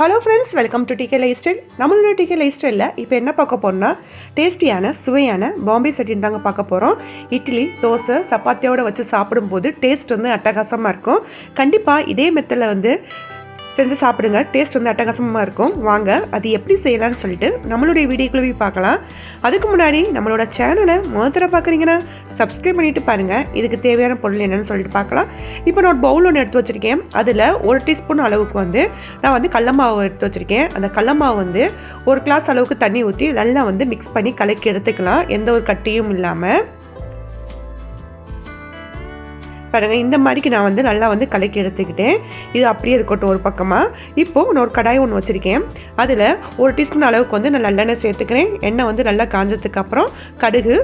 Hello friends, welcome to DK lifestyle. நம்மளோட DK லைஃப் ஸ்டைலில் இப்போ என்ன பார்க்க போகிறோம்னா, டேஸ்டியான சுவையான பாம்பே சட்னி தாங்க பார்க்க போகிறோம். இட்லி, தோசை, சப்பாத்தியோடு வச்சு சாப்பிடும்போது டேஸ்ட் வந்து அட்டகாசமாக இருக்கும். கண்டிப்பாக இதே மெத்தடில் செஞ்சு சாப்பிடுங்க. டேஸ்ட் வந்து அட்டகாசமாக இருக்கும். வாங்க அது எப்படி செய்யலாம்னு சொல்லிட்டு நம்மளுடைய வீடியோக்குள்ளே போய் பார்க்கலாம். அதுக்கு முன்னாடி நம்மளோட சேனலை முதல்ல பார்க்குறீங்கன்னா சப்ஸ்கிரைப் பண்ணிவிட்டு பாருங்கள். இதுக்கு தேவையான பொருள் என்னென்னு சொல்லிட்டு பார்க்கலாம். இப்போ நான் ஒரு பவுல் ஒன்று எடுத்து வச்சுருக்கேன். அதில் 1 டீஸ்பூன் அளவுக்கு நான் கடல மாவு எடுத்து வச்சுருக்கேன். அந்த கடல மாவு 1 கிளாஸ் அளவுக்கு தண்ணி ஊற்றி நல்லா மிக்ஸ் பண்ணி கலக்கி எடுத்துக்கலாம், எந்த ஒரு கட்டியும் இல்லாமல். பாருங்கள், இந்த மாதிரிக்கு நான் நல்லா கலக்கி எடுத்துக்கிட்டேன். இது அப்படியே இருக்கட்டும் ஒரு பக்கமாக. இப்போது நான் ஒரு கடாய் ஒன்று வச்சுருக்கேன். அதில் 1 டீஸ்பூன் அளவுக்கு நான் நல்லெண்ணெய் சேர்த்துக்கிறேன். எண்ணெய் நல்லா காஞ்சதுக்கப்புறம் கடுகு,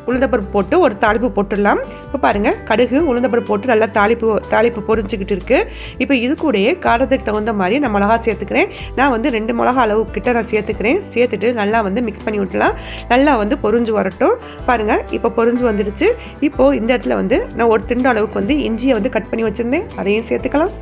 உளுந்தப்பருப்பு போட்டு ஒரு தாளிப்பு போட்டுடலாம். இப்போ பாருங்கள், கடுகு உளுந்தப்பருப்பு போட்டு நல்லா தாளிப்பு பொரிஞ்சிக்கிட்டு இருக்குது. இப்போ இது கூடயே காரத்துக்கு தகுந்த மாதிரி நான் மிளகா சேர்த்துக்கிறேன். நான் 2 மிளகா அளவு கிட்ட நான் சேர்த்துக்கிறேன். சேர்த்துட்டு நல்லா மிக்ஸ் பண்ணி விட்டுலாம். நல்லா பொரிஞ்சு வரட்டும். பாருங்கள், இப்போ பொரிஞ்சு வந்துடுச்சு. இப்போது இந்த இடத்துல நான் ஒரு திண்டு அளவுக்கு இஞ்சியை கட் பண்ணி வச்சுருந்தேன். அதையும் சேர்த்துக்கலாம்.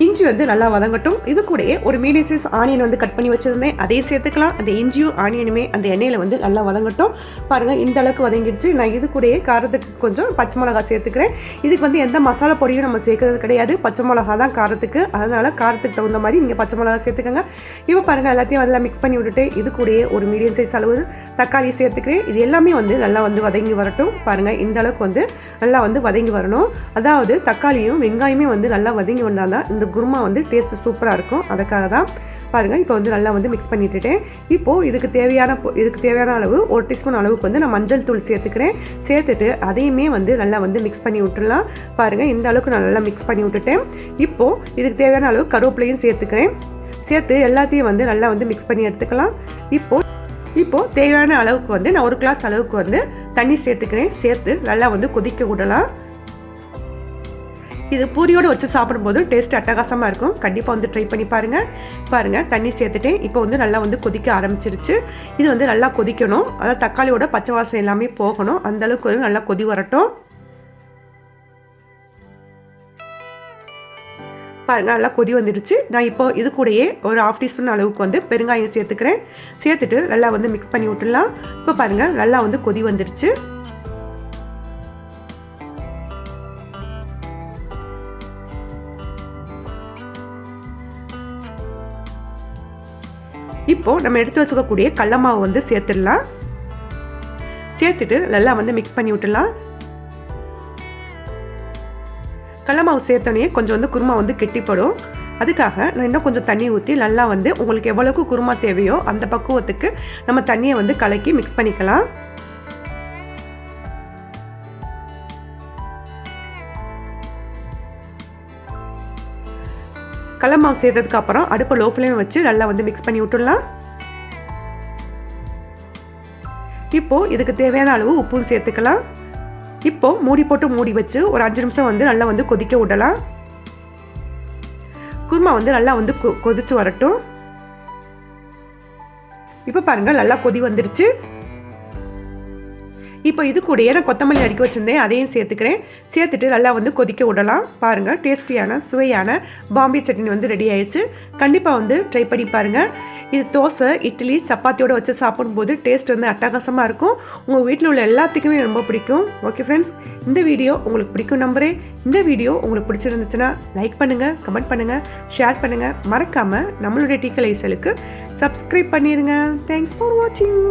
இஞ்சி நல்லா வதங்கட்டும். இது கூடயே ஒரு மீடியம் சைஸ் ஆனியன் கட் பண்ணி வச்சுருந்தேன். அதையும் சேர்த்துக்கலாம். அந்த இஞ்சியும் ஆனியனுமே அந்த எண்ணெயில் நல்லா வதங்கட்டும். பாருங்கள், இந்த அளவுக்கு வதங்கிடுச்சு. நான் இது கூடயே காரத்துக்கு கொஞ்சம் பச்சை மிளகா சேர்த்துக்கிறேன். இதுக்கு எந்த மசாலா பொடியும் நம்ம சேர்க்கறது கிடையாது. பச்சை மிளகா தான் காரத்துக்கு. அதனால் காரத்துக்கு தகுந்த மாதிரி நீங்கள் பச்சை மிளகா சேர்த்துக்கோங்க. இப்போ பாருங்கள், எல்லாத்தையும் நல்லா மிக்ஸ் பண்ணி விட்டுட்டு இது கூடயே ஒரு மீடியம் சைஸ் அளவு தக்காளி சேர்த்துக்கிறேன். இது எல்லாமே நல்லா வதங்கி வரட்டும். பாருங்கள், இந்த அளவுக்கு நல்லா வதங்கி வரணும். அதாவது தக்காளியும் வெங்காயமே நல்லா வதங்கி வந்தால் தான் இந்த குருமா டேஸ்ட் சூப்பராக இருக்கும். அதுக்காக தான் பாருங்கள், இப்போ நல்லா மிக்ஸ் பண்ணிட்டுட்டேன். இப்போது இதுக்கு தேவையான அளவு 1 டீஸ்பூன் அளவுக்கு நான் மஞ்சள் தூள் சேர்த்துக்கிறேன். சேர்த்துட்டு அதையுமே நல்லா மிக்ஸ் பண்ணி விட்டுடலாம். பாருங்கள், இந்த அளவுக்கு நான் நல்லா மிக்ஸ் பண்ணி விட்டுட்டேன். இப்போது இதுக்கு தேவையான அளவு கருவேப்பிலையும் சேர்த்துக்கிறேன். சேர்த்து எல்லாத்தையும் நல்லா மிக்ஸ் பண்ணி எடுத்துக்கலாம். இப்போது தேவையான அளவுக்கு நான் 1 கிளாஸ் அளவுக்கு தண்ணி சேர்த்துக்கிறேன். சேர்த்து நல்லா கொதிக்க விடலாம். இது பூரியோடு வச்சு சாப்பிடும்போது டேஸ்ட் அட்டகாசமாக இருக்கும். கண்டிப்பாக ட்ரை பண்ணி பாருங்கள். தண்ணி சேர்த்துட்டேன். இப்போ நல்லா கொதிக்க ஆரம்பிச்சிருச்சு. இது நல்லா கொதிக்கணும். அதாவது தக்காளியோட பச்சை வாசம் எல்லாமே போகணும். அந்தளவுக்கு நல்லா கொதி வரட்டும். பாருங்கள், நல்லா கொதி வந்துடுச்சு. நான் இப்போ இது கூடயே ஒரு 1/2 டீஸ்பூன் அளவுக்கு பெருங்காயம் சேர்த்துக்கிறேன். சேர்த்துட்டு நல்லா மிக்ஸ் பண்ணி விட்டுடலாம். இப்போ பாருங்கள், நல்லா கொதி வந்துடுச்சு. இப்போது நம்ம எடுத்து வச்சுக்கக்கூடிய கடல மாவு சேர்த்துடலாம். சேர்த்துட்டு நல்லா மிக்ஸ் பண்ணி விட்டுடலாம். கடல மாவு சேர்த்தோன்னே கொஞ்சம் குருமா கெட்டிப்படும். அதுக்காக நான் இன்னும் கொஞ்சம் தண்ணி ஊற்றி நல்லா உங்களுக்கு எவ்வளவுக்கு குருமா தேவையோ அந்த பக்குவத்துக்கு நம்ம தண்ணியை கலக்கி மிக்ஸ் பண்ணிக்கலாம். கடல மாவு சேர்த்ததுக்கு அப்புறம் அடுப்பை லோ ஃப்ளேம் வச்சு நல்லா மிக்ஸ் பண்ணி விட்டுடலாம். இப்போது இதுக்கு தேவையான அளவு உப்பும் சேர்த்துக்கலாம். இப்போது மூடி வச்சு ஒரு 5 நிமிஷம் நல்லா கொதிக்க விடலாம். குருமா நல்லா கொதிச்சு வரட்டும். இப்போ பாருங்கள், நல்லா கொதி வந்துடுச்சு. இப்போ இது கூடயே நான் கொத்தமல்லி அடிக்க வச்சுருந்தேன். அதையும் சேர்த்துக்கிறேன். சேர்த்துட்டு நல்லா கொதிக்க விடலாம். பாருங்கள், டேஸ்டியான சுவையான பாம்பே சட்னி ரெடி ஆயிடுச்சு. கண்டிப்பாக ட்ரை பண்ணி பாருங்கள். இது தோசை, இட்லி, சப்பாத்தியோடு வச்சு சாப்பிடும்போது டேஸ்ட் அட்டகாசமாக இருக்கும். உங்கள் வீட்டில் உள்ள எல்லாத்துக்குமே ரொம்ப பிடிக்கும். ஓகே ஃப்ரெண்ட்ஸ், இந்த வீடியோ உங்களுக்கு பிடிக்கும் நம்புறேன். இந்த வீடியோ உங்களுக்கு பிடிச்சிருந்துச்சுன்னா லைக் பண்ணுங்கள், கமெண்ட் பண்ணுங்கள், ஷேர் பண்ணுங்கள். மறக்காமல் நம்மளுடைய டிகே லைஃப் ஸ்டைலுக்கு சப்ஸ்கிரைப் பண்ணிடுங்க. தேங்க்ஸ் ஃபார் வாட்சிங்.